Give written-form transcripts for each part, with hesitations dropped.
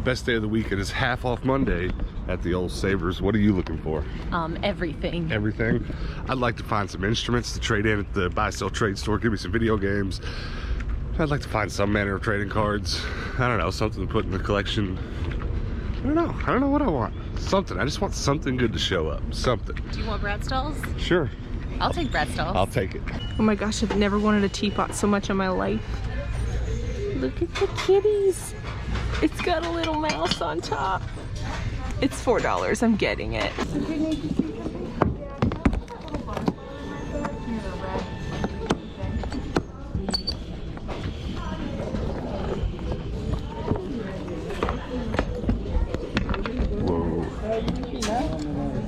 Best day of the week. It is half off Monday at the old Savers. What are you looking for? Everything. Everything? I'd like to find some instruments to trade in at the buy sell trade store. Give me some video games. I'd like to find some manner of trading cards. I don't know, something to put in the collection. I don't know what I want. Something. I just want something good to show up. Something. Do you want Bratz dolls? Sure. I'll take Bratz dolls. I'll take it. Oh my gosh, I've never wanted a teapot so much in my life. Look at the kitties. It's got a little mouse on top. It's $4. I'm getting it.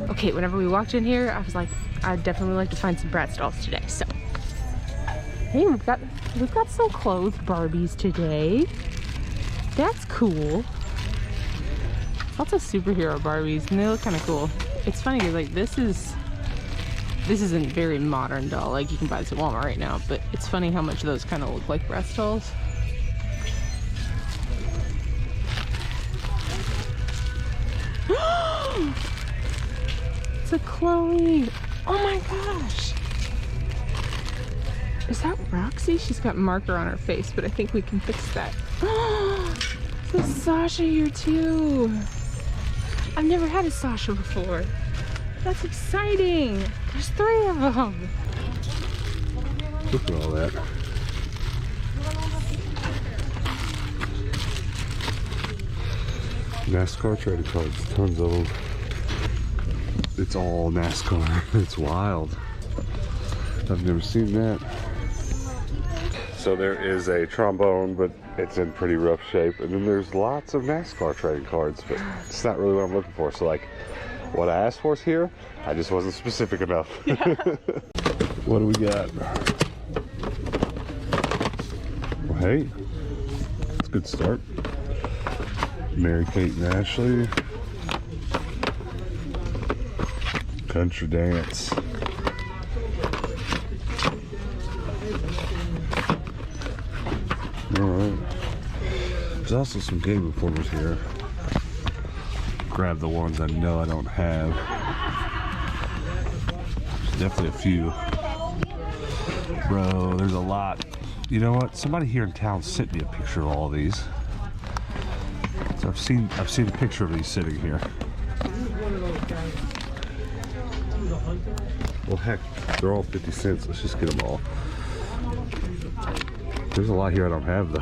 Okay, whenever we walked in here, I was like, I'd definitely like to find some Bratz dolls today. So, hey, we've got some clothed Barbies today. That's cool. Lots of superhero Barbies, and they look kind of cool. It's funny because like this isn't very modern doll. Like you can buy this at Walmart right now, but it's funny how much those kind of look like Bratz dolls. It's a Chloe. Oh my gosh. Is that Roxy? She's got marker on her face, but I think we can fix that. There's Sasha here too. I've never had a Sasha before. That's exciting. There's 3 of them. Look at all that. NASCAR trading cards, tons of them. It's all NASCAR. It's wild. I've never seen that. So there is a trombone, but it's in pretty rough shape. And then there's lots of NASCAR trading cards, but it's not really what I'm looking for. So like, what I asked for is here. I just wasn't specific enough. Yeah. What do we got? Well, hey, it's a good start. Mary Kate and Ashley. Country dance. Alright. There's also some Game Informers here. Grab the ones I know I don't have. There's definitely a few. Bro, there's a lot. You know what? Somebody here in town sent me a picture of all these. So I've seen a picture of these sitting here. Well, heck, they're all 50 cents. Let's just get them all. There's a lot here I don't have, though.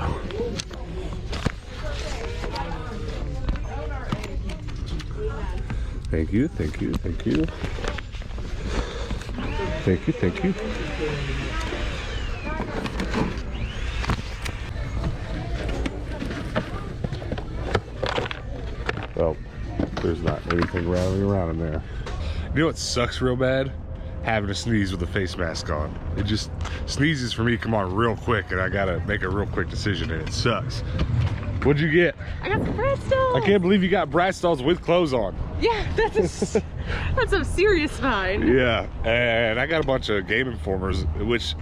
Thank you, thank you, thank you. Thank you, thank you. Well, there's not anything rattling around in there. You know what sucks real bad? Having to sneeze with a face mask on. It just, sneezes for me come on real quick and I gotta make a real quick decision and it sucks. What'd you get? I got some Bratz dolls. I can't believe you got Bratz dolls with clothes on. Yeah, that's a serious find. Yeah, and I got a bunch of Game Informers, which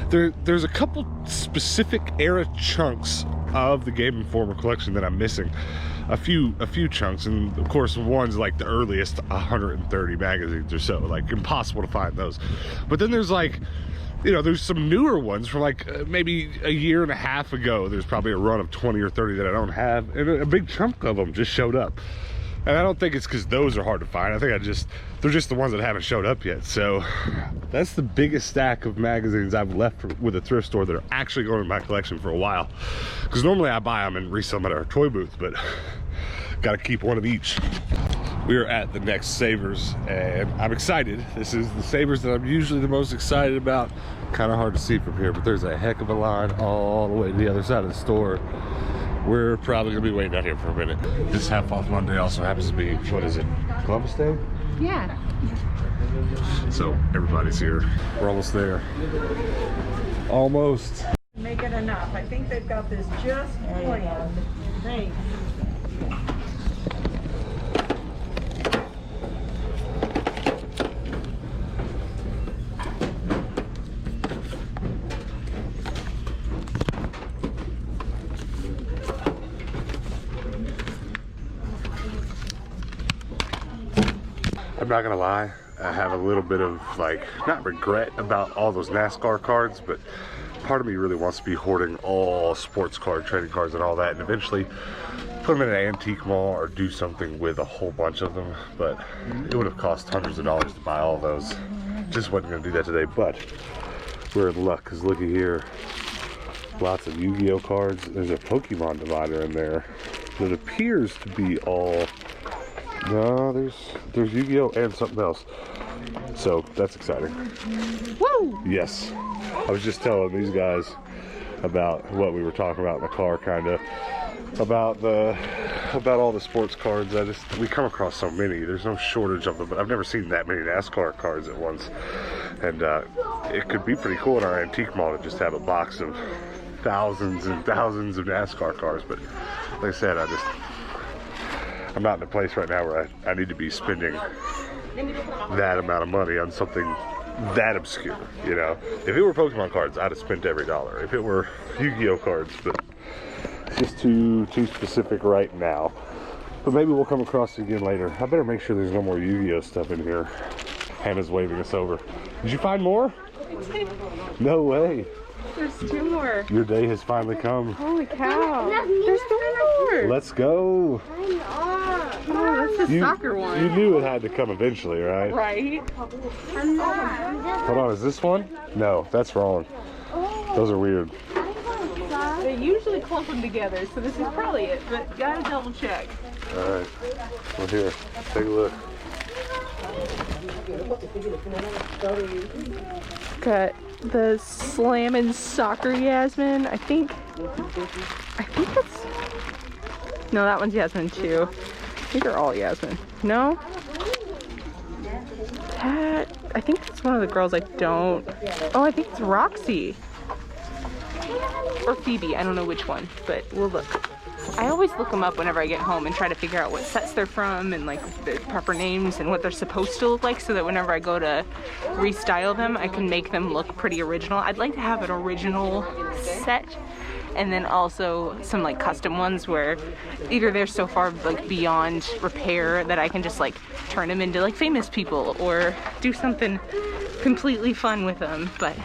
there's a couple specific era chunks of the Game Informer collection that I'm missing. A few chunks, and of course one's like the earliest 130 magazines or so, like impossible to find those. But then there's like, you know, there's some newer ones from like maybe a year and a half ago. There's probably a run of 20 or 30 that I don't have, and a big chunk of them just showed up. And I don't think it's because those are hard to find. I think they're just the ones that haven't showed up yet. So that's the biggest stack of magazines I've left with a thrift store that are actually going in my collection for a while. Because normally I buy them and resell them at our toy booth, but got to keep one of each. We are at the next Savers and I'm excited. This is the Savers that I'm usually the most excited about. Kind of hard to see from here, but there's a heck of a line all the way to the other side of the store. We're probably gonna be waiting out here for a minute. This half off Monday also happens to be, what is it, Columbus Day? Yeah. So everybody's here. We're almost there. Almost. Make it enough. I think they've got this just planned. Thanks. I'm not gonna lie, I have a little bit of like, not regret about all those NASCAR cards, but part of me really wants to be hoarding all sports card, trading cards and all that, and eventually put them in an antique mall or do something with a whole bunch of them. But it would have cost hundreds of dollars to buy all those. Just wasn't gonna do that today, but we're in luck, because looky here. Lots of Yu-Gi-Oh cards. There's a Pokemon divider in there that appears to be all, no, there's Yu-Gi-Oh and something else. So that's exciting. Woo! Yes. I was just telling these guys about what we were talking about in the car, kind of about all the sports cards. We come across so many. There's no shortage of them, but I've never seen that many NASCAR cards at once. And it could be pretty cool in our antique mall to just have a box of thousands and thousands of NASCAR cars. But like I said, I'm not in a place right now where I need to be spending that amount of money on something that obscure, you know. If it were Pokemon cards, I'd have spent every dollar. If it were Yu-Gi-Oh cards, but it's just too specific right now. But maybe we'll come across it again later. I better make sure there's no more Yu-Gi-Oh stuff in here. Hannah's waving us over. Did you find more? No way. There's 2 more. Your day has finally come. Holy cow. There's 3 more. Let's go. Oh, that's the soccer one. You knew it had to come eventually, right? Right? Hold on, is this one? No, that's wrong. Those are weird. They usually clump them together, so this is probably it, but gotta double check. Alright, well here, take a look. Got the Slammin' Soccer Yasmin. I think that's, no, that one's Yasmin too. I think they're all Yasmin. No? I think it's one of the girls I don't. Oh, I think it's Roxy. Or Phoebe, I don't know which one, but we'll look. I always look them up whenever I get home and try to figure out what sets they're from and like the proper names and what they're supposed to look like, so that whenever I go to restyle them, I can make them look pretty original. I'd like to have an original set, and then also some like custom ones where either they're so far like beyond repair that I can just like turn them into like famous people or do something completely fun with them. But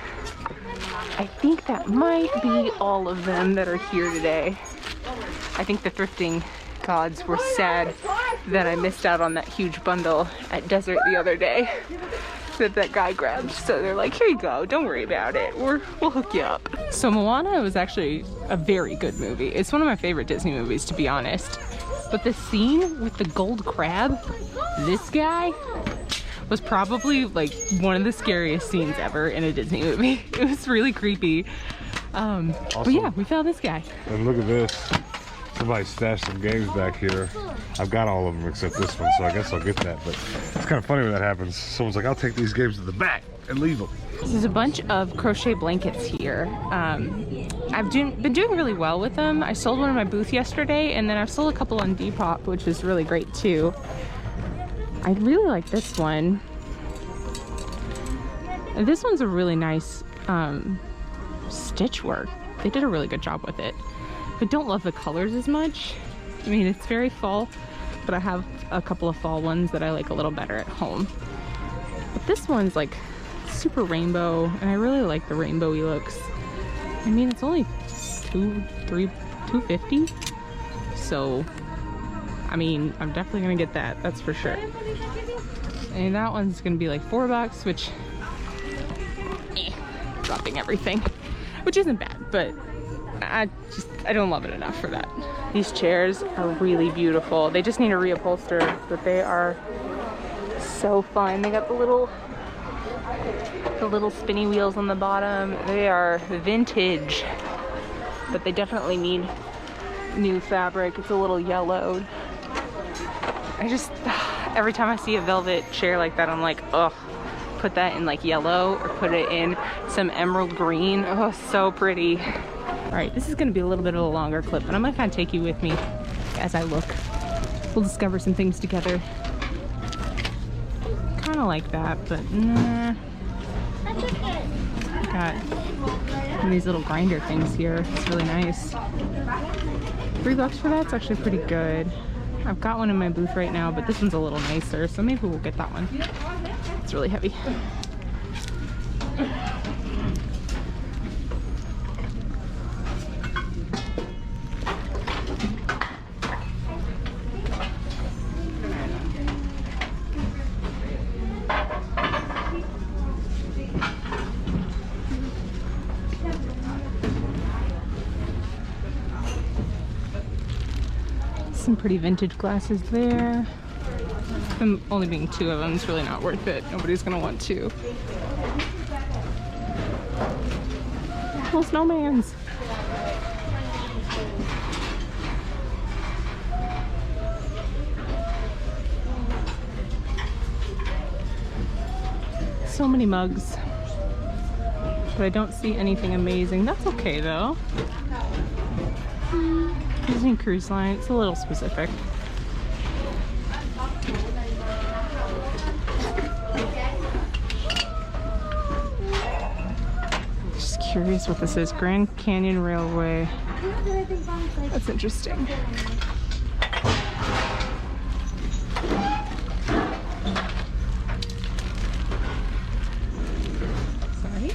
I think that might be all of them that are here today. I think the thrifting gods were sad that I missed out on that huge bundle at Desert the other day that guy grabbed. So they're like, here you go, don't worry about it. We'll hook you up. So Moana was actually a very good movie. It's one of my favorite Disney movies, to be honest. But the scene with the gold crab, this guy, was probably like one of the scariest scenes ever in a Disney movie. It was really creepy. Awesome. But yeah, we found this guy. And look at this. Somebody stashed some games back here. I've got all of them except this one, so I guess I'll get that. But it's kind of funny when that happens. Someone's like, I'll take these games to the back and leave them. There's a bunch of crochet blankets here. I've been doing really well with them. I sold one in my booth yesterday, and then I've sold a couple on Depop, which is really great too. I really like this one. And this one's a really nice stitch work. They did a really good job with it. I don't love the colors as much. I mean, it's very fall, but I have a couple of fall ones that I like a little better at home. But this one's like super rainbow, and I really like the rainbowy looks. I mean, it's only $250. So, I mean, I'm definitely gonna get that, that's for sure. And that one's gonna be like $4, which, dropping everything, which isn't bad, but I don't love it enough for that. These chairs are really beautiful. They just need a reupholster, but they are so fun. They got the little spinny wheels on the bottom. They are vintage, but they definitely need new fabric. It's a little yellowed. Every time I see a velvet chair like that, I'm like, ugh, put that in like yellow or put it in some emerald green. Oh, so pretty. All right, this is gonna be a little bit of a longer clip, but I'm gonna kind of take you with me as I look. We'll discover some things together. Kind of like that, but nah. Got these little grinder things here. It's really nice. $3 for that's actually pretty good. I've got one in my booth right now, but this one's a little nicer, so maybe we'll get that one. It's really heavy. Some pretty vintage glasses there. Them only being 2 of them, it's really not worth it. Nobody's gonna want 2. Little snowmans. So many mugs. But I don't see anything amazing. That's okay though. Disney Cruise Line, it's a little specific. Just curious what this is. Grand Canyon Railway. That's interesting. Sorry?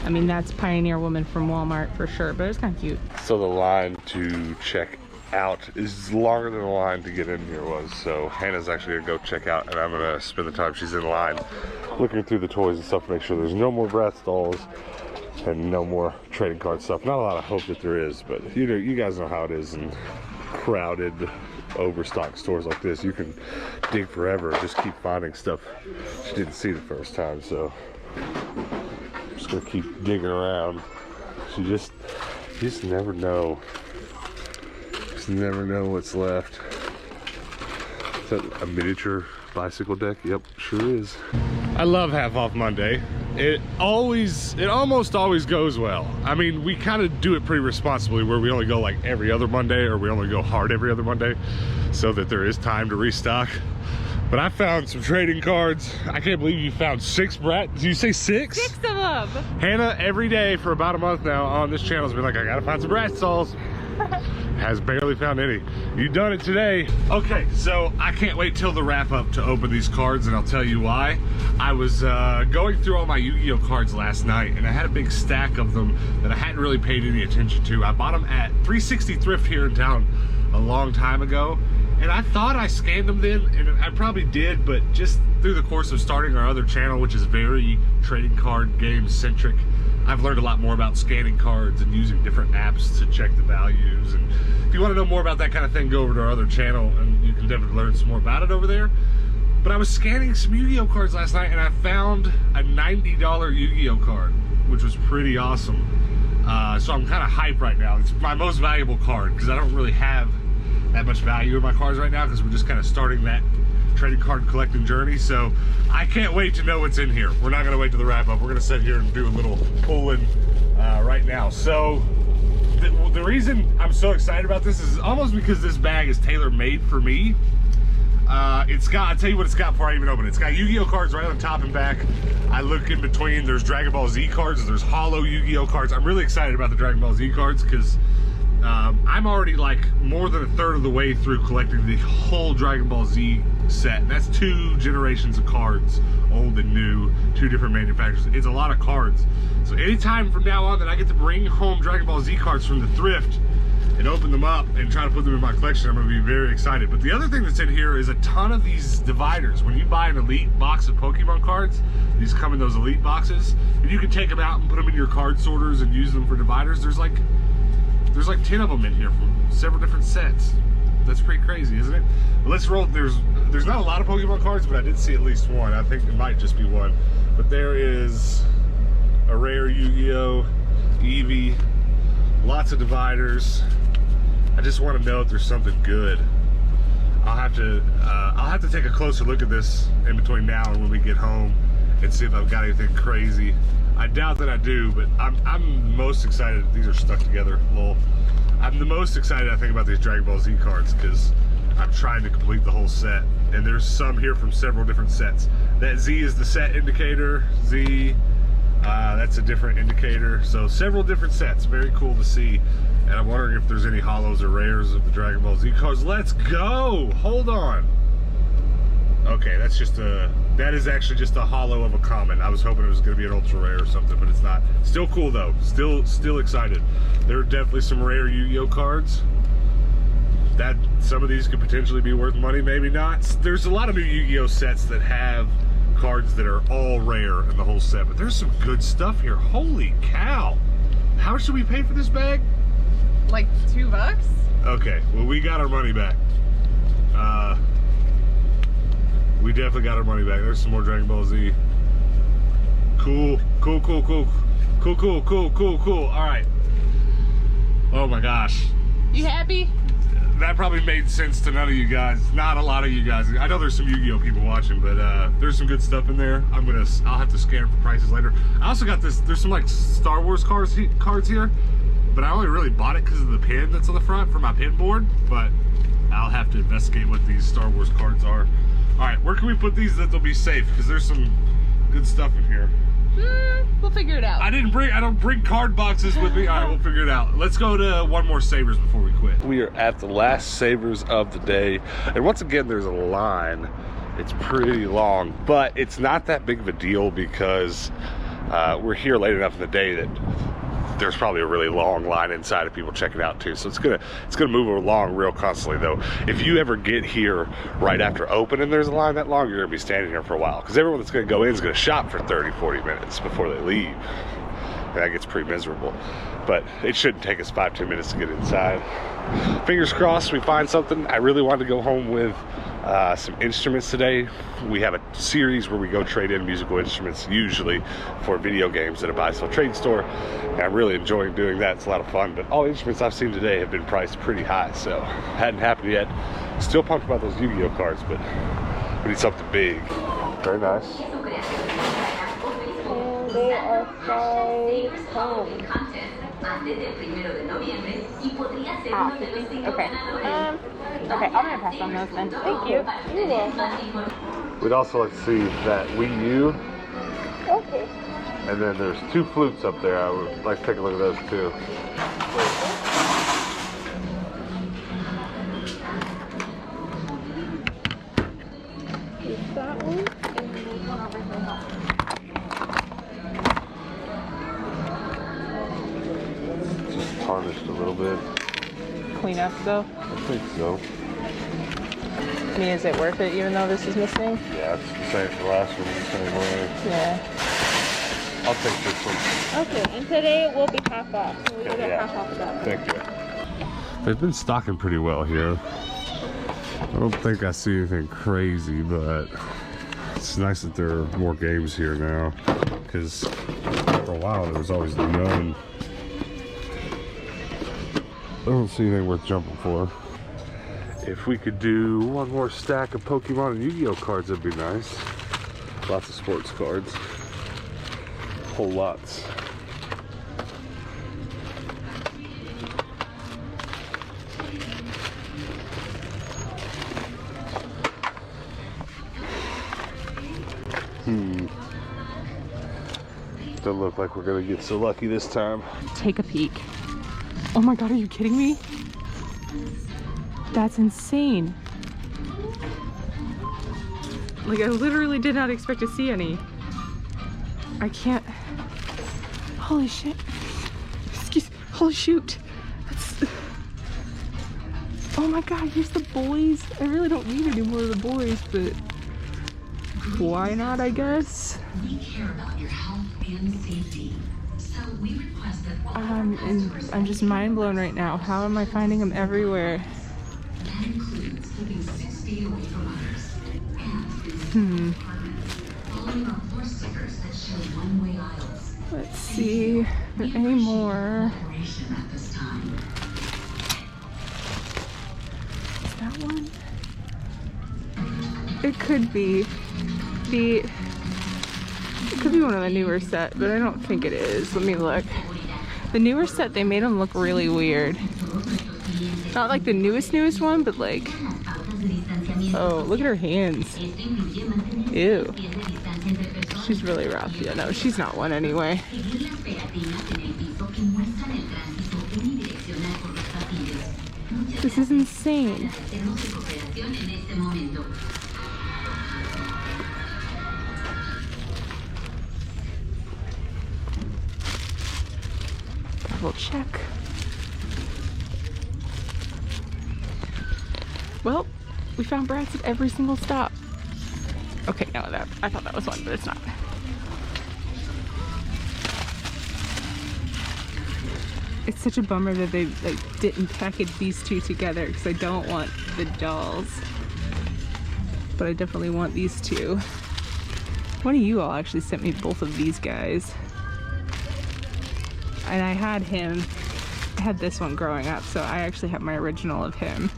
I mean, that's Pioneer Woman from Walmart for sure, but it's kind of cute. So the line to check out is longer than the line to get in here was. So Hannah's actually gonna go check out, and I'm gonna spend the time she's in line looking through the toys and stuff to make sure there's no more Bratz dolls and no more trading card stuff. Not a lot of hope that there is, but you know, you guys know how it is in crowded, overstocked stores like this. You can dig forever, just keep finding stuff she didn't see the first time. So I'm just gonna keep digging around. You just never know. Just never know what's left. Is that a miniature bicycle deck? Yep, sure is. I love Half Off Monday. It almost always goes well. I mean, we kind of do it pretty responsibly where we only go like every other Monday, or we only go hard every other Monday so that there is time to restock. But I found some trading cards. I can't believe you found 6 Bratz. Did you say 6? 6 of them! Hannah, every day for about a month now on this channel has been like, I gotta find some Bratz dolls. Has barely found any. You done it today. Okay, so I can't wait till the wrap up to open these cards, and I'll tell you why. I was going through all my Yu-Gi-Oh cards last night, and I had a big stack of them that I hadn't really paid any attention to. I bought them at 360 Thrift here in town a long time ago, and I thought I scanned them then, and I probably did, but just through the course of starting our other channel, which is very trading card game centric, I've learned a lot more about scanning cards and using different apps to check the values. And if you want to know more about that kind of thing, go over to our other channel and you can definitely learn some more about it over there. But I was scanning some Yu-Gi-Oh cards last night and I found a $90 Yu-Gi-Oh card, which was pretty awesome. So I'm kind of hyped right now. It's my most valuable card because I don't really have that much value in my cards right now because we're just kind of starting that trading card collecting journey. So I can't wait to know what's in here. We're not gonna wait to the wrap up. We're gonna sit here and do a little pulling right now. So the reason I'm so excited about this is almost because this bag is tailor-made for me. It's got, I'll tell you what it's got before I even open it. It's got Yu-Gi-Oh cards right on top and back. I look in between, there's Dragon Ball Z cards, there's holo Yu-Gi-Oh cards. I'm really excited about the Dragon Ball Z cards because I'm already like more than a third of the way through collecting the whole Dragon Ball Z set. That's 2 generations of cards, old and new, 2 different manufacturers. It's a lot of cards. So anytime from now on that I get to bring home Dragon Ball Z cards from the thrift and open them up and try to put them in my collection, I'm gonna be very excited. But the other thing that's in here is a ton of these dividers. When you buy an elite box of Pokemon cards, these come in those elite boxes, and you can take them out and put them in your card sorters and use them for dividers. There's like 10 of them in here from several different sets. That's pretty crazy, isn't it? But let's roll. There's not a lot of Pokemon cards, but I did see at least one. I think it might just be one. But there is a rare Yu-Gi-Oh, Eevee, lots of dividers. I just want to know if there's something good. I'll have to take a closer look at this in between now and when we get home and see if I've got anything crazy. I doubt that I do, but I'm most excited. These are stuck together, lol. I'm the most excited, I think, about these Dragon Ball Z cards because I'm trying to complete the whole set. And there's some here from several different sets. That Z is the set indicator. Z, that's a different indicator. So several different sets. Very cool to see. And I'm wondering if there's any holos or rares of the Dragon Ball Z cards. Let's go! Hold on. Okay, that's just that is actually just a holo of a common. I was hoping it was going to be an ultra rare or something, but it's not. Still cool though. Still excited. There are definitely some rare Yu-Gi-Oh cards. That some of these could potentially be worth money, maybe not. There's a lot of new Yu-Gi-Oh sets that have cards that are all rare in the whole set, but there's some good stuff here. Holy cow! How much did we pay for this bag? Like $2? Okay, well we got our money back. We definitely got our money back. There's some more Dragon Ball Z. Cool. All right. Oh my gosh. You happy? That probably made sense to none of you guys. Not a lot of you guys. I know there's some Yu-Gi-Oh people watching, but there's some good stuff in there. I'll have to scan for prices later. I also got this. There's some like Star Wars cards here, but I only really bought it because of the pin that's on the front for my pin board. But I'll have to investigate what these Star Wars cards are. All right, where can we put these that they'll be safe? Because there's some good stuff in here. We'll figure it out. I don't bring card boxes with me. All right, we'll figure it out. Let's go to one more Savers before we quit. We are at the last Savers of the day. And once again, there's a line. It's pretty long, but it's not that big of a deal because we're here late enough in the day that there's probably a really long line inside of people checking out too. So it's gonna move along real constantly though. If you ever get here right after open and there's a line that long, you're gonna be standing here for a while because everyone that's gonna go in is gonna shop for 30-40 minutes before they leave. And that gets pretty miserable. But it shouldn't take us 5-10 minutes to get inside. Fingers crossed we find something. I really wanted to go home with some instruments today. We have a series where we go trade in musical instruments, usually for video games at a buy-sell trade store. And I'm really enjoying doing that. It's a lot of fun, but all the instruments I've seen today have been priced pretty high, so hadn't happened yet. Still pumped about those Yu-Gi-Oh cards, but we need something big. Very nice. And they are 5 pounds. Okay. Okay, I'm gonna pass on those then. Thank you. You're welcome. We'd also like to see that Wii U. Okay. And then there's 2 flutes up there. I would like to take a look at those too. Is that one? And there's one over here. Just tarnished a little bit. Clean up though. I think so. I mean, is it worth it even though this is missing? Yeah, it's the same for the last one, the same way. Yeah. I'll take this one. Okay, and today it will be half off. So we will get Yeah. half off of that. Thank you. They've been stocking pretty well here. I don't think I see anything crazy, but it's nice that there are more games here now. Because for a while there was always none. I don't see anything worth jumping for. If we could do one more stack of Pokemon and Yu-Gi-Oh cards, that'd be nice. Lots of sports cards. Whole lots. Don't look like we're gonna get so lucky this time. Take a peek. Oh my god, are you kidding me? That's insane. Like, I literally did not expect to see any. I can't. Holy shit. Excuse. Holy shoot. That's. Oh my god, here's the boys. I really don't need any more of the boys, but why not, I guess? We care about your health and safety. So we request that all I'm just mind blown right now. How am I finding them everywhere? that includes keeping 6 feet away from others. And following our floor stickers that show one-way aisles. Let's see if there are any more. Operation at this time. Is that one? It could be one of the newer set, but I don't think it is. Let me look. The newer set, they made them look really weird. Not like the newest one, but like, oh, look at her hands. Ew. She's really rough. Yeah, no, she's not one anyway. This is insane. Double check. Well, we found brats at every single stop. Okay, no, I thought that was one, but it's not. It's such a bummer that they didn't package these two together because I don't want the dolls, but I definitely want these two. One of you all actually sent me both of these guys, and I had this one growing up, so I actually have my original of him.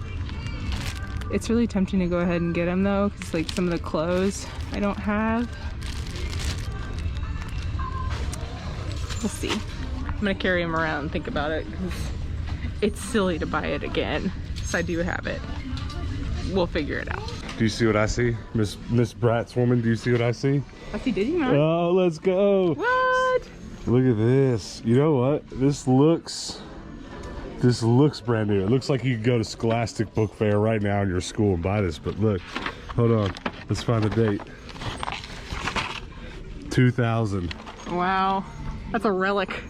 It's really tempting to go ahead and get him though, because like some of the clothes I don't have. We'll see. I'm gonna carry him around and think about it because it's silly to buy it again. So I do have it. We'll figure it out. Do you see what I see? Miss Bratz woman, do you see what I see? I see Diddy man. Oh, let's go. What? Look at this. You know what? This looks brand new. It looks like you could go to Scholastic Book Fair right now in your school and buy this, but look, hold on. Let's find the date. 2000. Wow. That's a relic.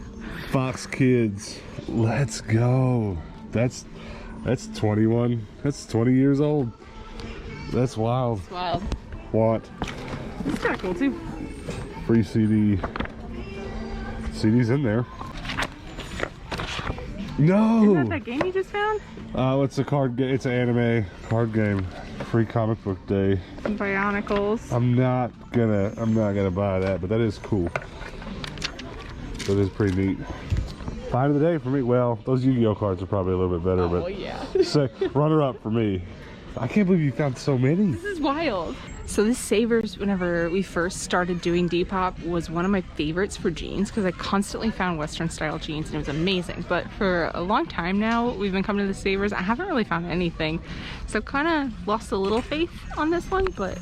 Fox Kids. Let's go. That's 21. That's 20 years old. That's wild. It's wild. Want. It's kind of cool too. Free CD. CD's in there. No! Isn't that game you just found? It's a card game. It's an anime card game. Free comic book day. Some Bionicles. I'm not gonna buy that, but that is cool. That is pretty neat. Find of the day for me. Well, those Yu-Gi-Oh cards are probably a little bit better, but yeah. say runner up for me. I can't believe you found so many. This is wild. So this Savers, whenever we first started doing Depop, was one of my favorites for jeans because I constantly found Western style jeans and it was amazing. But for a long time now, we've been coming to the Savers. I haven't really found anything. So I've kind of lost a little faith on this one, but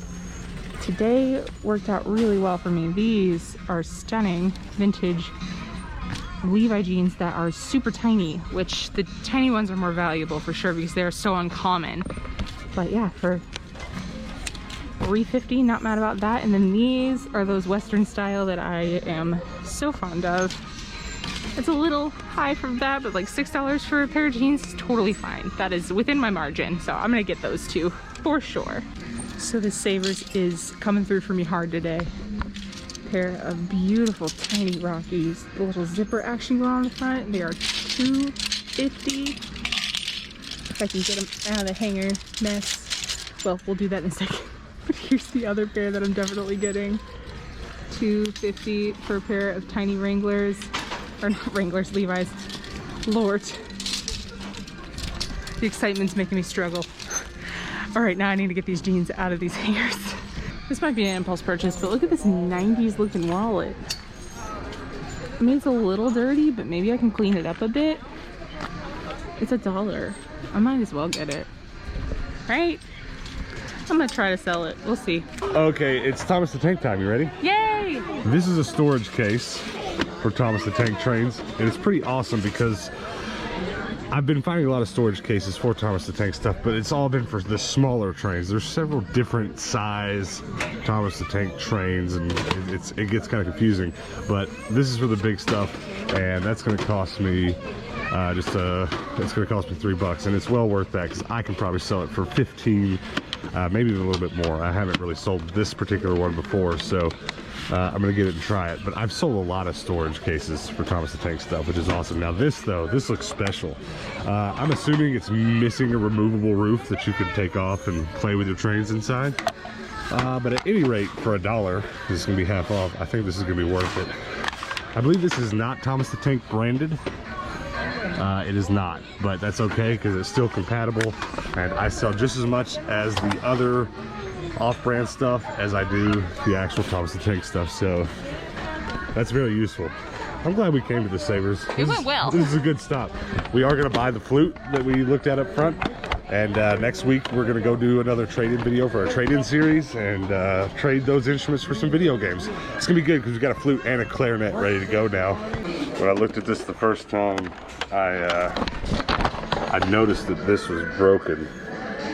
today worked out really well for me. These are stunning vintage Levi's jeans that are super tiny, which the tiny ones are more valuable for sure because they're so uncommon. But yeah, for $3.50, not mad about that. And then these are those Western style that I am so fond of. It's a little high for that, but like $6 for a pair of jeans is totally fine. That is within my margin, so I'm gonna get those two for sure. So the Savers is coming through for me hard today. Pair of beautiful tiny Rockies. The little zipper action going on the front. They are $2.50. If I can get them out of the hanger mess. Well, we'll do that in a second. But here's the other pair that I'm definitely getting. $2.50 for a pair of tiny Wranglers. Or not Wranglers, Levi's. Lord. The excitement's making me struggle. Alright, now I need to get these jeans out of these hangers. This might be an impulse purchase, but look at this 90s looking wallet. I mean, it's a little dirty, but maybe I can clean it up a bit. It's $1. I might as well get it. Right? I'm gonna try to sell it. We'll see. Okay, it's Thomas the Tank time. You ready? Yay! This is a storage case for Thomas the Tank trains, and it's pretty awesome because I've been finding a lot of storage cases for Thomas the Tank stuff, but it's all been for the smaller trains. There's several different size Thomas the Tank trains, and it gets kind of confusing. But this is for the big stuff, and that's going to cost me it's going to cost me $3, and it's well worth that because I can probably sell it for 15, maybe even a little bit more. I haven't really sold this particular one before, so I'm gonna get it and try it. But I've sold a lot of storage cases for Thomas the Tank stuff, which is awesome. Now this though, this looks special. I'm assuming it's missing a removable roof that you could take off and play with your trains inside. But at any rate, for $1, this is gonna be half off. I think this is gonna be worth it. I believe this is not Thomas the Tank branded. It is not, but that's okay because it's still compatible, and I sell just as much as the other off-brand stuff as I do the actual Thomas the Tank stuff, so that's very useful. I'm glad we came to the Savers. It went well. This is a good stop. We are going to buy the flute that we looked at up front, and next week we're going to go do another trade-in video for our trade-in series and trade those instruments for some video games. It's going to be good because we've got a flute and a clarinet ready to go now. When I looked at this the first time, I I noticed that this was broken.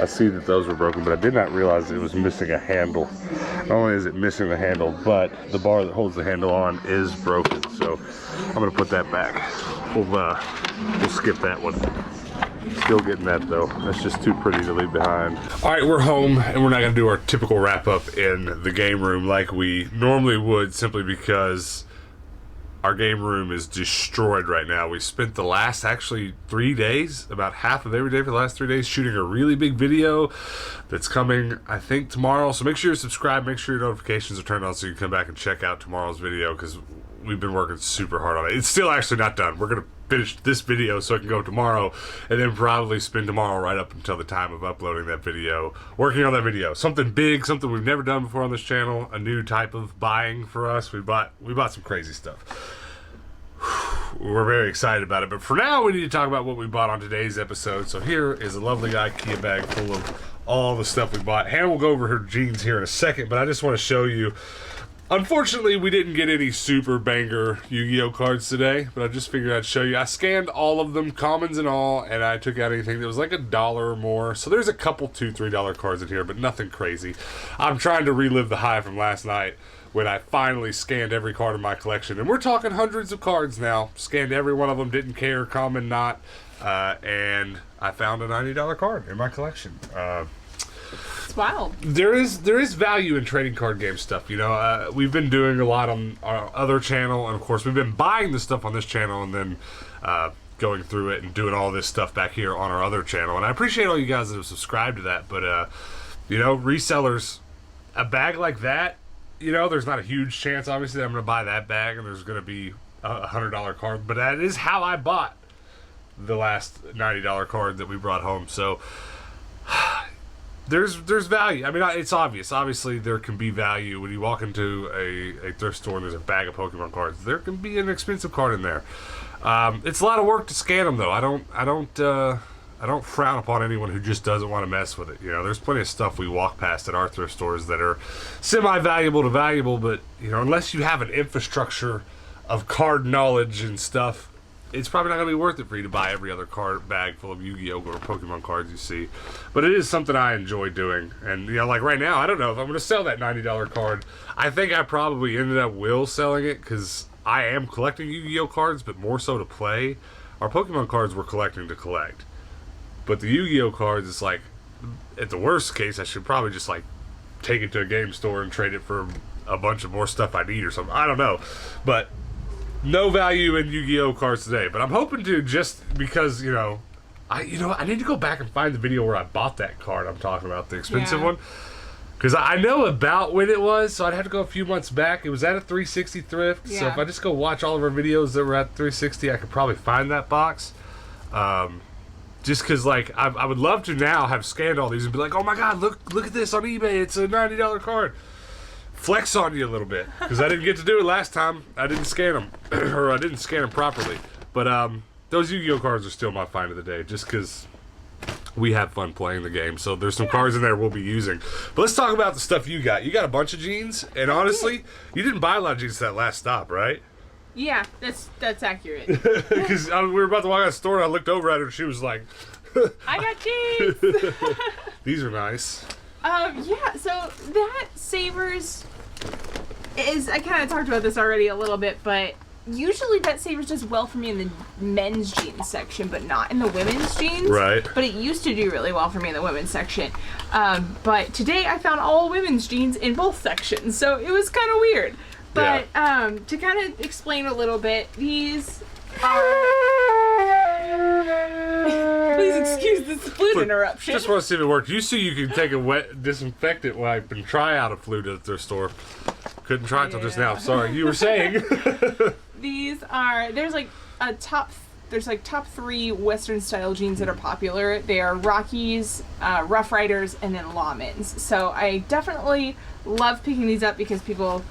I see that those were broken, but I did not realize it was missing a handle. Not only is it missing the handle, but the bar that holds the handle on is broken. So I'm gonna put that back. We'll skip that one. Still getting that though. That's just too pretty to leave behind. All right, we're home and we're not gonna do our typical wrap up in the game room like we normally would, simply because our game room is destroyed right now. We spent the last actually 3 days, about half of every day for the last 3 days, shooting a really big video that's coming, I think, tomorrow. So make sure you're subscribed, make sure your notifications are turned on so you can come back and check out tomorrow's video, because we've been working super hard on it. It's still actually not done. We're gonna finish this video so it can go tomorrow, and then probably spend tomorrow right up until the time of uploading that video, working on that video. Something big, something we've never done before on this channel, a new type of buying for us. We bought some crazy stuff. We're very excited about it, but for now we need to talk about what we bought on today's episode. So here is a lovely IKEA bag full of all the stuff we bought. Hannah will go over her jeans here in a second, but I just want to show you. Unfortunately, we didn't get any super banger Yu-Gi-Oh cards today, but I just figured I'd show you. I scanned all of them, commons and all, and I took out anything that was like $1 or more. So there's a couple $2, $3 cards in here, but nothing crazy. I'm trying to relive the high from last night when I finally scanned every card in my collection. And we're talking hundreds of cards now. Scanned every one of them, didn't care, common, not. And I found a $90 card in my collection. It's wild. There is value in trading card game stuff. You know, we've been doing a lot on our other channel, and of course we've been buying the stuff on this channel and then going through it and doing all this stuff back here on our other channel. And I appreciate all you guys that have subscribed to that. But you know, resellers, a bag like that, you know, there's not a huge chance obviously that I'm going to buy that bag and there's going to be a $100 card, but that is how I bought the last $90 card that we brought home. So there's value. I mean, it's obvious. Obviously, there can be value when you walk into a thrift store and there's a bag of Pokemon cards. There can be an expensive card in there. It's a lot of work to scan them, though. I don't frown upon anyone who just doesn't want to mess with it. You know, there's plenty of stuff we walk past at our thrift stores that are semi-valuable to valuable, but you know, unless you have an infrastructure of card knowledge and stuff, it's probably not going to be worth it for you to buy every other card bag full of Yu-Gi-Oh! Or Pokemon cards you see. But it is something I enjoy doing. And, you know, like right now, I don't know if I'm going to sell that $90 card. I think I probably ended up selling it because I am collecting Yu-Gi-Oh! Cards, but more so to play. Our Pokemon cards we're collecting to collect. But the Yu-Gi-Oh! Cards, it's like, at the worst case, I should probably just, like, take it to a game store and trade it for a bunch of more stuff I need or something. I don't know. But no value in Yu-Gi-Oh! Cards today, but I'm hoping to, just because, you know, I need to go back and find the video where I bought that card I'm talking about, the expensive one, because I know about when it was, so I'd have to go a few months back. It was at a 360 thrift, so if I just go watch all of our videos that were at 360, I could probably find that box. Just because, like, I would love to now have scanned all these and be like, oh my god, look at this on eBay, it's a $90 card. Flex on you a little bit, because I didn't get to do it last time. I didn't scan them, or I didn't scan them properly. But those Yu-Gi-Oh! Cards are still my find of the day, just because we have fun playing the game. So there's some cards in there we'll be using. But let's talk about the stuff you got. You got a bunch of jeans, and honestly, you didn't buy a lot of jeans at that last stop, right? Yeah, that's accurate. Because we were about to walk out of the store, and I looked over at her, and she was like, I got jeans! These are nice. Yeah, so that Savers is, I kind of talked about this already a little bit, but usually that Savers does well for me in the men's jeans section, but not in the women's jeans. Right. But it used to do really well for me in the women's section. But today I found all women's jeans in both sections, so it was kind of weird. But to kind of explain a little bit, these are... Please excuse this flute interruption. Just want to see if it worked. You see, you can take a wet disinfectant wipe and try out a flute at their store. Couldn't try it till just now. Sorry, you were saying. These are, there's like top 3 Western style jeans that are popular. They are Rockies, Rough Riders, and then Lawmans. So I definitely love picking these up because people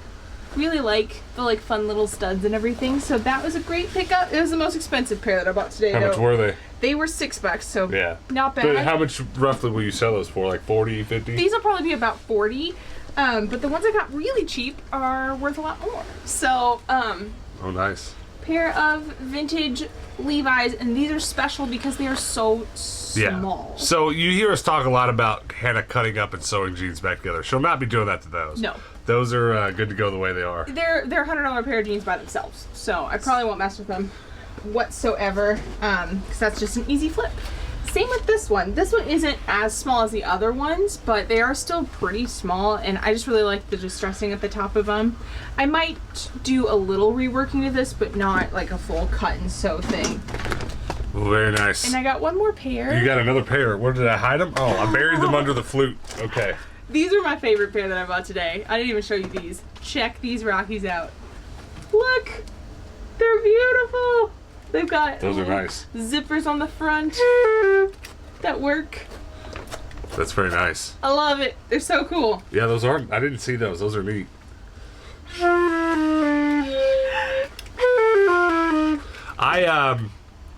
really like the fun little studs and everything. So that was a great pickup. It was the most expensive pair that I bought today. How much were they? They were $6, so not bad. But how much roughly will you sell those for? Like 40, 50? These will probably be about 40. But the ones I got really cheap are worth a lot more. So, oh, nice. pair of vintage Levi's, and these are special because they are so small. So you hear us talk a lot about Hannah cutting up and sewing jeans back together. She'll not be doing that to those. No. Those are good to go the way they are. They're $100 pair of jeans by themselves, so I probably won't mess with them whatsoever, because that's just an easy flip. Same with this one. This one isn't as small as the other ones, but they are still pretty small, and I just really like the distressing at the top of them. I might do a little reworking to this, but not like a full cut and sew thing. Very nice. And I got one more pair. You got another pair. Where did I hide them? Oh, I buried them under the flute. Okay. These are my favorite pair that I bought today. I didn't even show you these. Check these Rockies out. Look! They're beautiful! They've got Those are nice. zippers on the front that work. That's very nice. I love it. They're so cool. Yeah, those are. I didn't see those. Those are neat.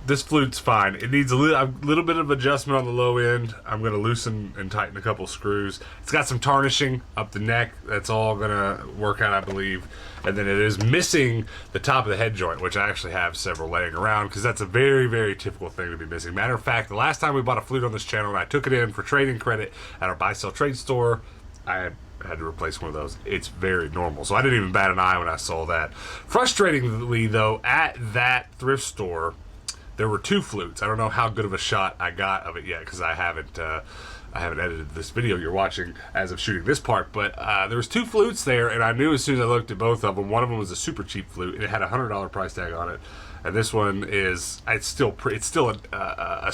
This flute's fine. It needs a little bit of adjustment on the low end. I'm going to loosen and tighten a couple screws. It's got some tarnishing up the neck. That's all going to work out, I believe. And then it is missing the top of the head joint, which I actually have several laying around because that's a very, very typical thing to be missing. Matter of fact, the last time we bought a flute on this channel and I took it in for trading credit at our buy-sell trade store, I had to replace one of those. It's very normal. So I didn't even bat an eye when I saw that. Frustratingly, though, at that thrift store, there were two flutes. I don't know how good of a shot I got of it yet because I haven't edited this video you're watching as of shooting this part, but there was two flutes there, and I knew as soon as I looked at both of them, one of them was a super cheap flute, and it had a $100 price tag on it, and this one is, it's still a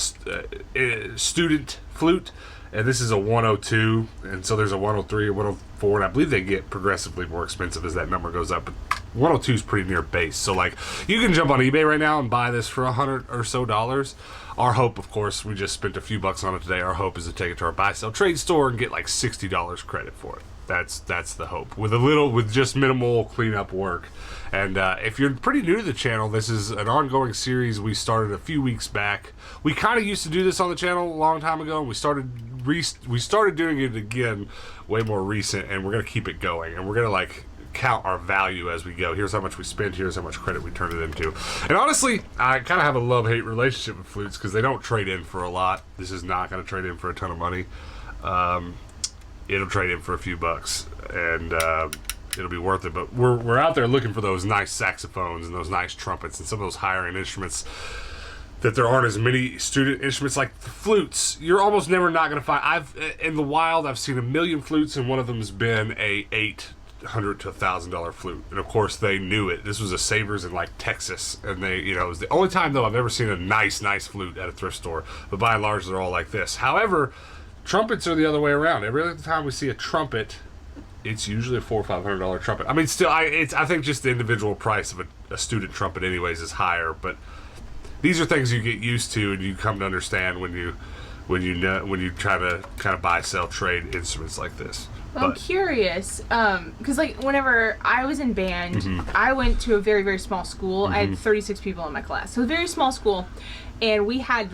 student flute, and this is a 102, and so there's a 103, a 104, and I believe they get progressively more expensive as that number goes up, but 102 is pretty near base. So like, you can jump on eBay right now and buy this for $100 or so. Our hope, of course, we just spent a few bucks on it today. Our hope is to take it to our buy sell trade store and get like $60 credit for it. That's the hope, with just minimal cleanup work. And if you're pretty new to the channel, this is an ongoing series we started a few weeks back. We kind of used to do this on the channel a long time ago, and we started doing it again way more recent, and we're gonna keep it going, and we're gonna like count our value as we go. Here's how much we spent, here's how much credit we turn it into. And honestly, I kind of have a love-hate relationship with flutes because they don't trade in for a lot. This is not going to trade in for a ton of money. It'll trade in for a few bucks, and it'll be worth it. But we're out there looking for those nice saxophones and those nice trumpets and some of those higher-end instruments that there aren't as many student instruments like the flutes. You're almost never not going to find. In the wild, I've seen a million flutes, and one of them's been a $800 to $1,000 flute, and of course they knew it. This was a Savers in like Texas, and they, it was the only time though I've ever seen a nice flute at a thrift store. But by and large, they're all like this. However, trumpets are the other way around. Every other time we see a trumpet, it's usually a $400 or $500 trumpet. I mean, still, I think just the individual price of a student trumpet, anyways, is higher. But these are things you get used to, and you come to understand when you try to kind of buy, sell, trade instruments like this. I'm curious, because like whenever I was in band, I went to a very, very small school. I had 36 people in my class, so a very small school, and we had,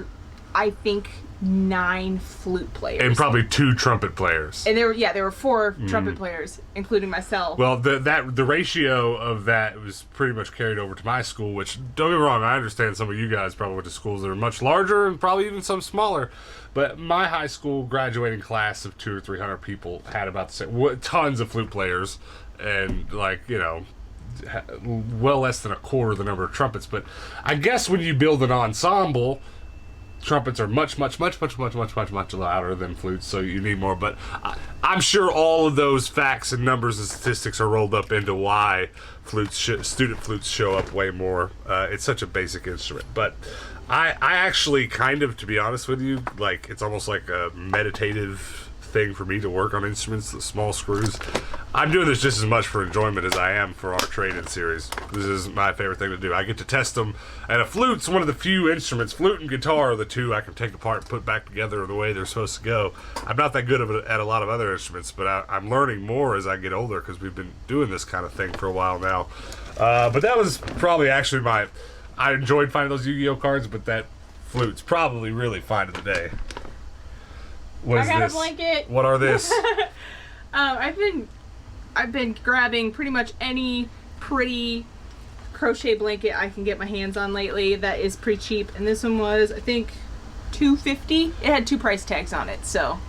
I think, 9 flute players and probably 2 trumpet players. And there were 4 trumpet players, including myself. Well, the ratio of that was pretty much carried over to my school, which, don't get me wrong, I understand some of you guys probably went to schools that are much larger and probably even some smaller. But my high school graduating class of 200 or 300 people had about the same, tons of flute players, and like, well less than a quarter the number of trumpets. But I guess when you build an ensemble, trumpets are much louder than flutes, so you need more. But I'm sure all of those facts and numbers and statistics are rolled up into why student flutes show up way more. It's such a basic instrument. But I actually kind of, to be honest with you, like, it's almost like a meditative thing for me to work on instruments, the small screws. I'm doing this just as much for enjoyment as I am for our trade-in series. This is my favorite thing to do. I get to test them, and a flute's one of the few instruments, flute and guitar are the two I can take apart and put back together the way they're supposed to go. I'm not that good at a lot of other instruments, but I'm learning more as I get older because we've been doing this kind of thing for a while now. But that was probably actually I enjoyed finding those Yu-Gi-Oh cards, but that flute's probably really find of the day. What is I got this? a blanket. What are this? I've been grabbing pretty much any pretty Crochet Blanket I can get my hands on lately that is pretty cheap, and this one was, I think, $2.50. It had 2 price tags on it, so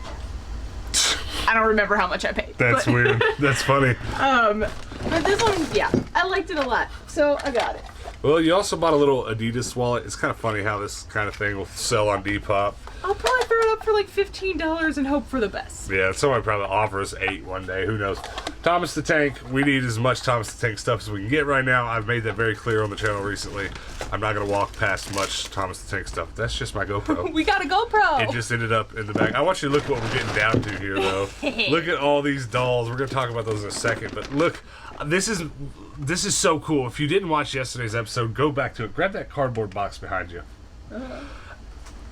I don't remember how much I paid. That's weird. That's funny. But this one, yeah, I liked it a lot, so I got it. Well, you also bought a little Adidas wallet. It's kind of funny how this kind of thing will sell on Depop. I'll probably throw it up for like $15 and hope for the best. Yeah, someone probably offer us 8 one day. Who knows? Thomas the Tank. We need as much Thomas the Tank stuff as we can get right now. I've made that very clear on the channel recently. I'm not going to walk past much Thomas the Tank stuff. That's just my GoPro. We got a GoPro. It just ended up in the back. I want you to look what we're getting down to here, though. Look at all these dolls. We're going to talk about those in a second. But look, this is so cool. If you didn't watch yesterday's episode, go back to it. Grab that cardboard box behind you.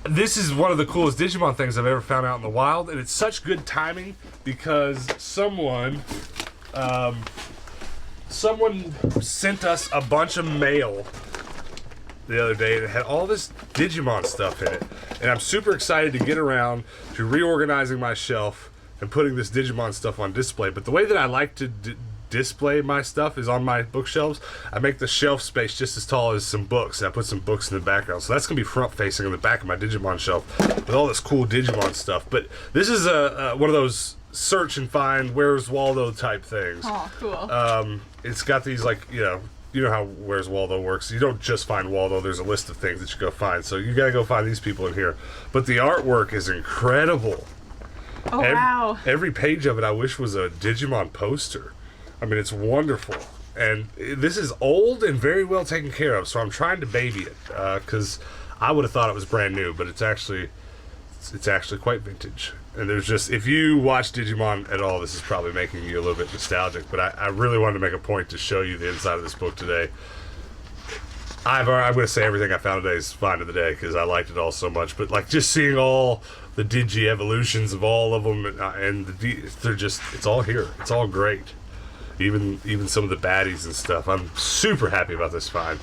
This is one of the coolest Digimon things I've ever found out in the wild, and it's such good timing because someone sent us a bunch of mail the other day that had all this Digimon stuff in it, and I'm super excited to get around to reorganizing my shelf and putting this Digimon stuff on display. But the way that I like to display my stuff is on my bookshelves. I make the shelf space just as tall as some books, and I put some books in the background. So that's gonna be front facing in the back of my Digimon shelf with all this cool Digimon stuff. But this is one of those search and find Where's Waldo type things. Oh, cool. It's got these, like, you know how Where's Waldo works. You don't just find Waldo, there's a list of things that you go find. So you gotta go find these people in here. But the artwork is incredible. Oh, wow. Every page of it I wish was a Digimon poster. I mean, it's wonderful. And this is old and very well taken care of, so I'm trying to baby it, because I would have thought it was brand new, but it's actually quite vintage. And there's just, if you watch Digimon at all, this is probably making you a little bit nostalgic, but I really wanted to make a point to show you the inside of this book today. I'm going to say everything I found today is fine of the day, because I liked it all so much, but like just seeing all the Digi evolutions of all of them, and they're just, it's all here. It's all great. Even some of the baddies and stuff. I'm super happy about this find.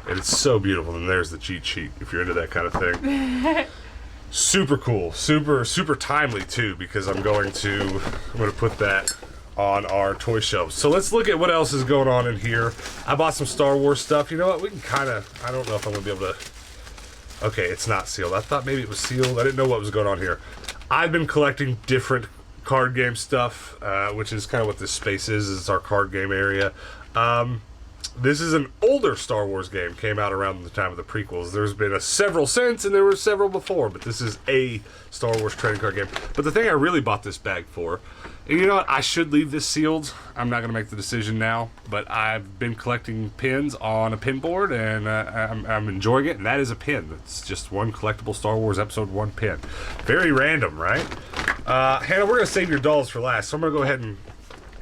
And it's so beautiful. And there's the cheat sheet if you're into that kind of thing. Super cool. Super timely too, because I'm going to put that on our toy shelves. So let's look at what else is going on in here. I bought some Star Wars stuff. You know what? We can kind of, I don't know if I'm going to be able to. Okay, it's not sealed. I thought maybe it was sealed. I didn't know what was going on here. I've been collecting different card game stuff, which is kind of what this space is. It's our card game area. This is an older Star Wars game, came out around the time of the prequels. There's been several since, and there were several before, but this is a Star Wars trading card game. But the thing I really bought this bag for, and you know what, I should leave this sealed. I'm not going to make the decision now, but I've been collecting pins on a pin board, and I'm enjoying it, and that is a pin. It's just one collectible Star Wars Episode 1 pin. Very random, right? Hannah, we're going to save your dolls for last, so I'm going to go ahead and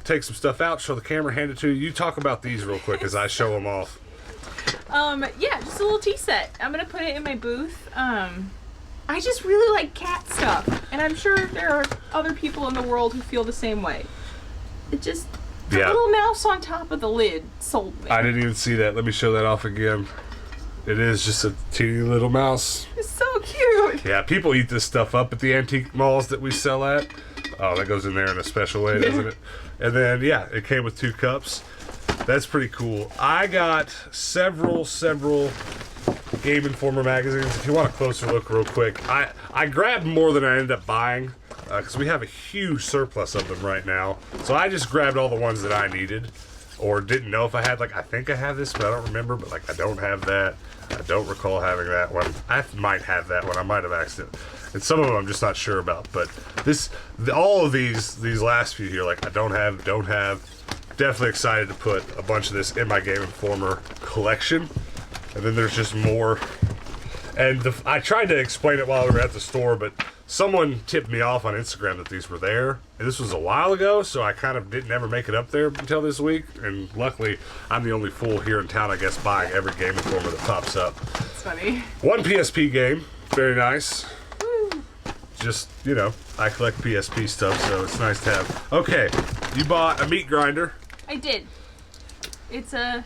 take some stuff out, show the camera, hand it to you. You talk about these real quick as I show them off. Yeah, just a little tea set. I'm going to put it in my booth. I just really like cat stuff, and I'm sure there are other people in the world who feel the same way. It just, the little mouse on top of the lid sold me. I didn't even see that. Let me show that off again. It is just a teeny little mouse. It's so cute. Yeah, people eat this stuff up at the antique malls that we sell at. Oh, that goes in there in a special way, doesn't it? And then, yeah, it came with 2 cups. That's pretty cool. I got several Game Informer magazines. If you want a closer look real quick, I grabbed more than I ended up buying because we have a huge surplus of them right now. So I just grabbed all the ones that I needed or didn't know if I had. Like, I think I have this, but I don't remember. But, like, I don't have that. I don't recall having that one. I might have that one. I might have accidentally. And some of them I'm just not sure about. But all of these last few here, like, I don't have. Definitely excited to put a bunch of this in my Game Informer collection. And then there's just more. And I tried to explain it while we were at the store, but someone tipped me off on Instagram that these were there. And this was a while ago, so I kind of didn't ever make it up there until this week. And luckily, I'm the only fool here in town, I guess, buying every Game Informer that pops up. That's funny. One PSP game. Very nice. Just, you know, I collect PSP stuff, so it's nice to have. Okay, you bought a meat grinder. I did. It's a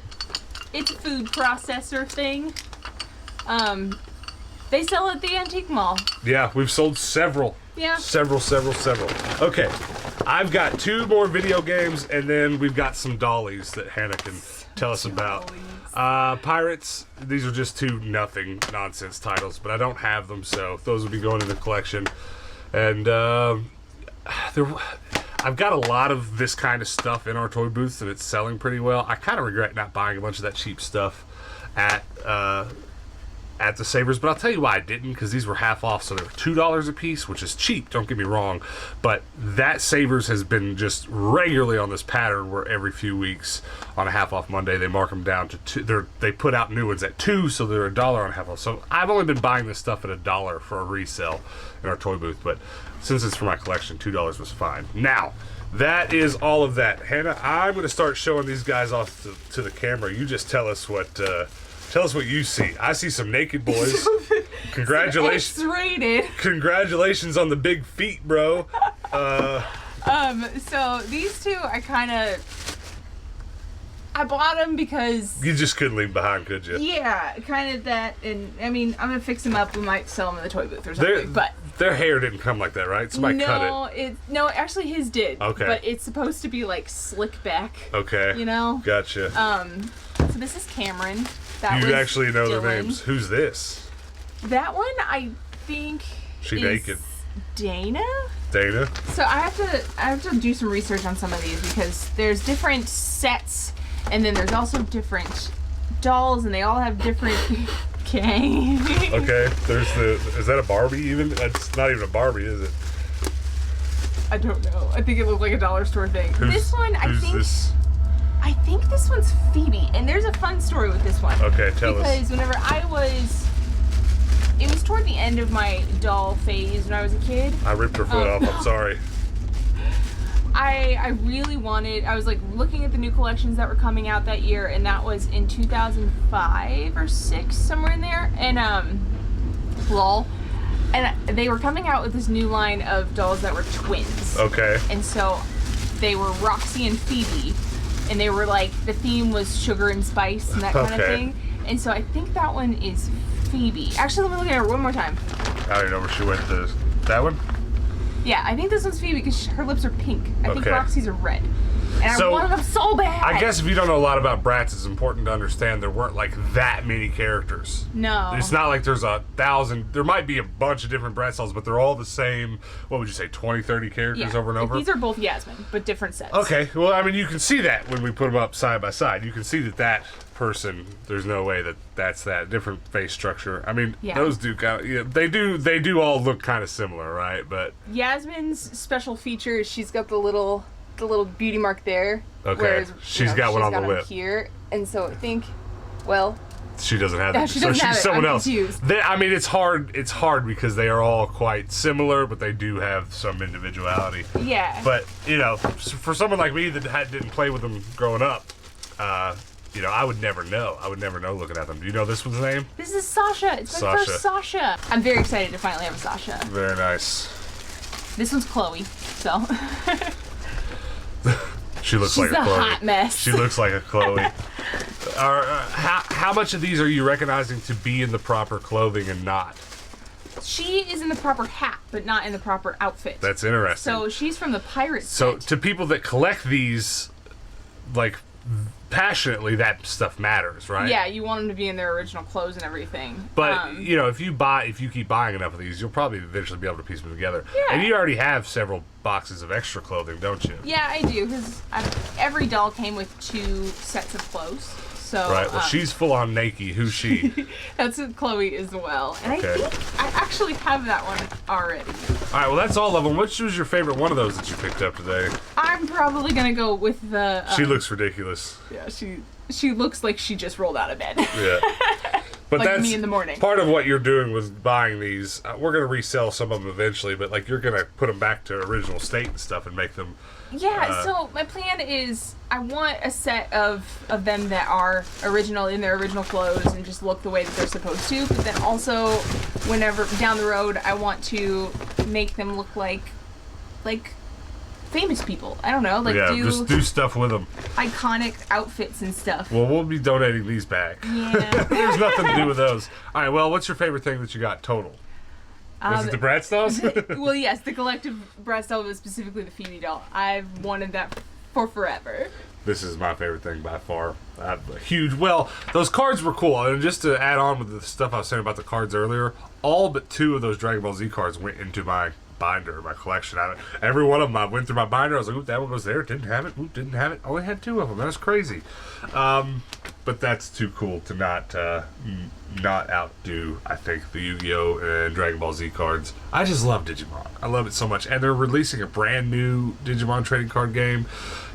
food processor thing. They sell at the antique mall. Yeah, we've sold several. Yeah. Several. Okay, I've got 2 more video games, and then we've got some dollies that Hannah can tell us about. Pirates, these are just two nothing nonsense titles, but I don't have them, so those will be going in the collection. And I've got a lot of this kind of stuff in our toy booths, and it's selling pretty well. I kind of regret not buying a bunch of that cheap stuff at the Savers, but I'll tell you why I didn't, because these were half off, so they were $2 a piece, which is cheap, don't get me wrong, but that Savers has been just regularly on this pattern where every few weeks on a half off Monday they mark them down to $2. They put out new ones at $2, so they're $1 on half off. So I've only been buying this stuff at $1 for a resale in our toy booth, but since it's for my collection, $2 was fine. Now, that is all of that. Hannah, I'm going to start showing these guys off to the camera. You just tell us what you see. I see some naked boys. Congratulations. X-rated. Congratulations on the big feet, bro. So these two, I bought them because... You just couldn't leave behind, could you? Yeah, kind of that, and I mean, I'm going to fix them up. We might sell them in the toy booth or something, but... Their hair didn't come like that, right? Somebody cut it. No, actually his did. Okay. But it's supposed to be like slick back. Okay. You know? Gotcha. So this is Cameron. That You was actually know Dylan. their names. Who's this? That one, I think, She is naked. Dana? Dana? So I have to do some research on some of these because there's different sets and then there's also different dolls and they all have different... Okay. Okay, is that a Barbie even? That's not even a Barbie, is it? I don't know. I think it looked like a dollar store thing. This one, I think this one's Phoebe, and there's a fun story with this one. Okay, tell us. Because whenever it was toward the end of my doll phase when I was a kid. I ripped her foot off, I'm sorry. I really wanted, I was like looking at the new collections that were coming out that year, and that was in 2005 or 6, somewhere in there, and lol. And they were coming out with this new line of dolls that were twins. Okay. And so they were Roxy and Phoebe, and they were like, the theme was sugar and spice and that kind of thing. And so I think that one is Phoebe. Actually, let me look at her one more time. I don't know where she went to. That one? Yeah, I think this one's Phoebe because her lips are pink. I think Okay. Roxy's are red. And So, I wanted them so bad. I guess if you don't know a lot about Bratz, it's important to understand there weren't like that many characters. No. It's not like there's 1,000. There might be a bunch of different Bratz dolls, but they're all the same, what would you say, 20, 30 characters over and Like, over? these are both Yasmin, but different sets. Okay, well, I mean, you can see that when we put them up side by side. You can see that person, there's no way that's that different face structure. I mean, Yeah. those do kind of, they do all look kind of similar, right? But Yasmin's special feature is she's got the little beauty mark there. Okay. Whereas, She's got one on the them lip. here, and so I think, well, she doesn't have Yeah, that. she So doesn't have she's it. someone I'm else. confused. I mean, it's hard because they are all quite similar, but they do have some individuality. yeah. But you know, for someone like me that didn't play with them growing up, you know, I would never know. I would never know looking at them. Do you know this one's name? This is Sasha. It's my first Sasha. I'm very excited to finally have a Sasha. Very nice. This one's Chloe, so. She looks She's like a a Chloe. hot mess. She looks like a Chloe. How much of these are you recognizing to be in the proper clothing and not? She is in the proper hat, but not in the proper outfit. That's interesting. So she's from the pirate So set. to people that collect these, like, passionately, that stuff matters, right? Yeah, you want them to be in their original clothes and everything. But you know, if you keep buying enough of these, you'll probably eventually be able to piece them together. Yeah. And you already have several boxes of extra clothing, don't you? Yeah, I do, because every doll came with 2 sets of clothes. So, Right. Well, she's full on naked. Who's she? that's what Chloe as well. And Okay. I think I actually have that one already. All right. Well, that's all of them. Which was your favorite one of those that you picked up today? I'm probably gonna go with the. She looks ridiculous. Yeah, she looks like she just rolled out of bed. Yeah. But Like that's me in the morning. part of what you're doing with buying these. We're gonna resell some of them eventually, but like you're gonna put them back to original state and stuff and make them. Yeah, so my plan is I want a set of them that are original in their original clothes and just look the way that they're supposed to, but then also whenever down the road I want to make them look like famous people. I don't know, like just do stuff with them. iconic outfits and stuff. Well, we'll be donating these back. Yeah. There's nothing to do with those. All right. Well, what's your favorite thing that you got total? Was it the Bratz dolls? Well, yes, the collective Bratz doll, but specifically the Phoebe doll. I've wanted that for forever. This is my favorite thing by far. Well, those cards were cool. And just to add on with the stuff I was saying about the cards earlier, all but 2 of those Dragon Ball Z cards went into my binder, my collection. Every one of them, I went through my binder. I was like, oop, that one goes there. Didn't have it. Oop, didn't have it. Only had 2 of them. That's crazy. But that's too cool to not outdo, I think, the Yu-Gi-Oh! And Dragon Ball Z cards. I just love Digimon. I love it so much. And they're releasing a brand new Digimon trading card game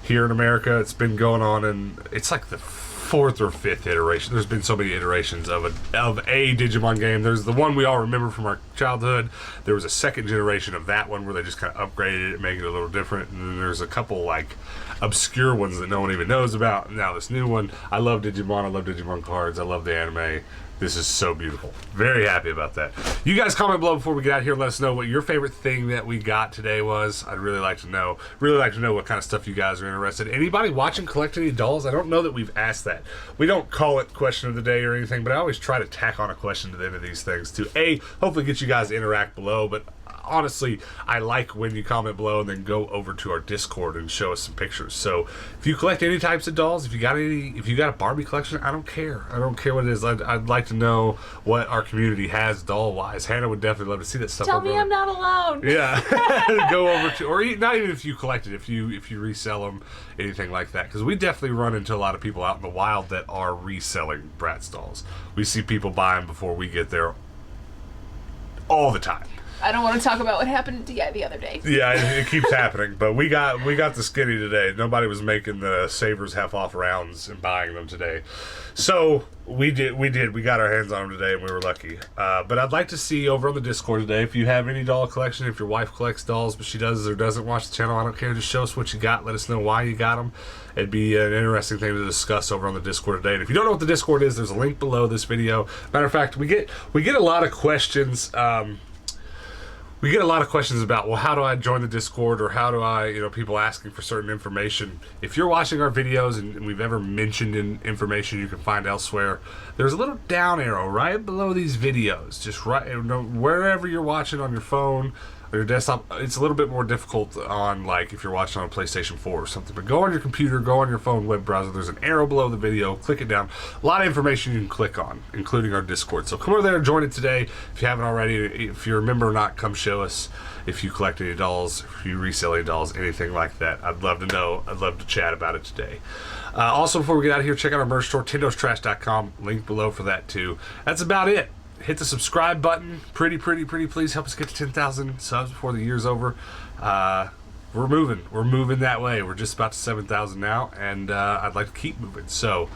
here in America. It's been going on, and it's like the 4th or 5th iteration. There's been so many iterations of a Digimon game. There's the one we all remember from our childhood. There was a 2nd generation of that one where they just kind of upgraded it, making it a little different. And then there's a couple like obscure ones that no one even knows about. And now this new one. I love Digimon. I love Digimon cards. I love the anime. This is so beautiful. Very happy about that. You guys comment below before we get out here. Let us know what your favorite thing that we got today was. I'd really like to know. Really like to know what kind of stuff you guys are interested in. Anybody watching collect any dolls? I don't know that we've asked that. We don't call it question of the day or anything, but I always try to tack on a question to the end of these things to hopefully get you guys to interact below. But honestly, I like when you comment below and then go over to our Discord and show us some pictures. So if you collect any types of dolls, if you got a Barbie collection, I don't care. I don't care what it is. I'd like to know what our community has doll wise. Hannah would definitely love to see that stuff. Tell me I'm not alone. Yeah. Go over to, or not even if you collect it, if you resell them, anything like that, because we definitely run into a lot of people out in the wild that are reselling Bratz dolls. We see people buy them before we get there all the time. I don't want to talk about what happened to the other day. Yeah, it keeps happening. But we got the skinny today. Nobody was making the Savers half-off rounds and buying them today. So we did. We got our hands on them today, and we were lucky. But I'd like to see over on the Discord today, if you have any doll collection, if your wife collects dolls, but she does or doesn't watch the channel, I don't care. Just show us what you got. Let us know why you got them. It'd be an interesting thing to discuss over on the Discord today. And if you don't know what the Discord is, there's a link below this video. Matter of fact, we get a lot of questions. We get a lot of questions about, well, how do I join the Discord, or how do I, people asking for certain information. If you're watching our videos and we've ever mentioned information you can find elsewhere, there's a little down arrow right below these videos. Just right, wherever you're watching on your phone or your desktop. It's a little bit more difficult on, like, if you're watching on a PlayStation 4 or something. But go on your computer, go on your phone web browser. There's an arrow below the video. Click it down. A lot of information you can click on, including our Discord. So come over there and join it today. If you haven't already, if you're a member or not, come show us. If you collect any dolls, if you resell any dolls, anything like that, I'd love to know. I'd love to chat about it today. Also, before we get out of here, check out our merch store, tindostrash.com. Link below for that too. That's about it. Hit the subscribe button. Pretty please help us get to 10,000 subs before the year's over. We're moving that way. We're just about to 7,000 now, and I'd like to keep moving. So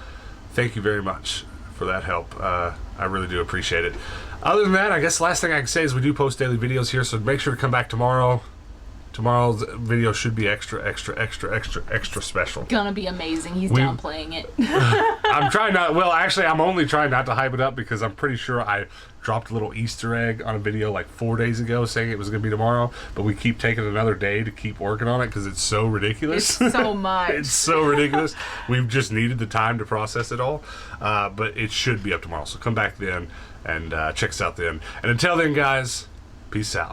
thank you very much for that help. I really do appreciate it. Other than that, I guess the last thing I can say is we do post daily videos here, so make sure to come back tomorrow. Tomorrow's video should be extra special. Gonna be amazing. He's downplaying it. I'm trying not. Well, actually, I'm only trying not to hype it up because I'm pretty sure I dropped a little Easter egg on a video like 4 days ago saying it was gonna be tomorrow, but we keep taking another day to keep working on it because it's so ridiculous. It's so much. It's so ridiculous. We've just needed the time to process it all, but it should be up tomorrow. So come back then and check us out then. And until then, guys, peace out.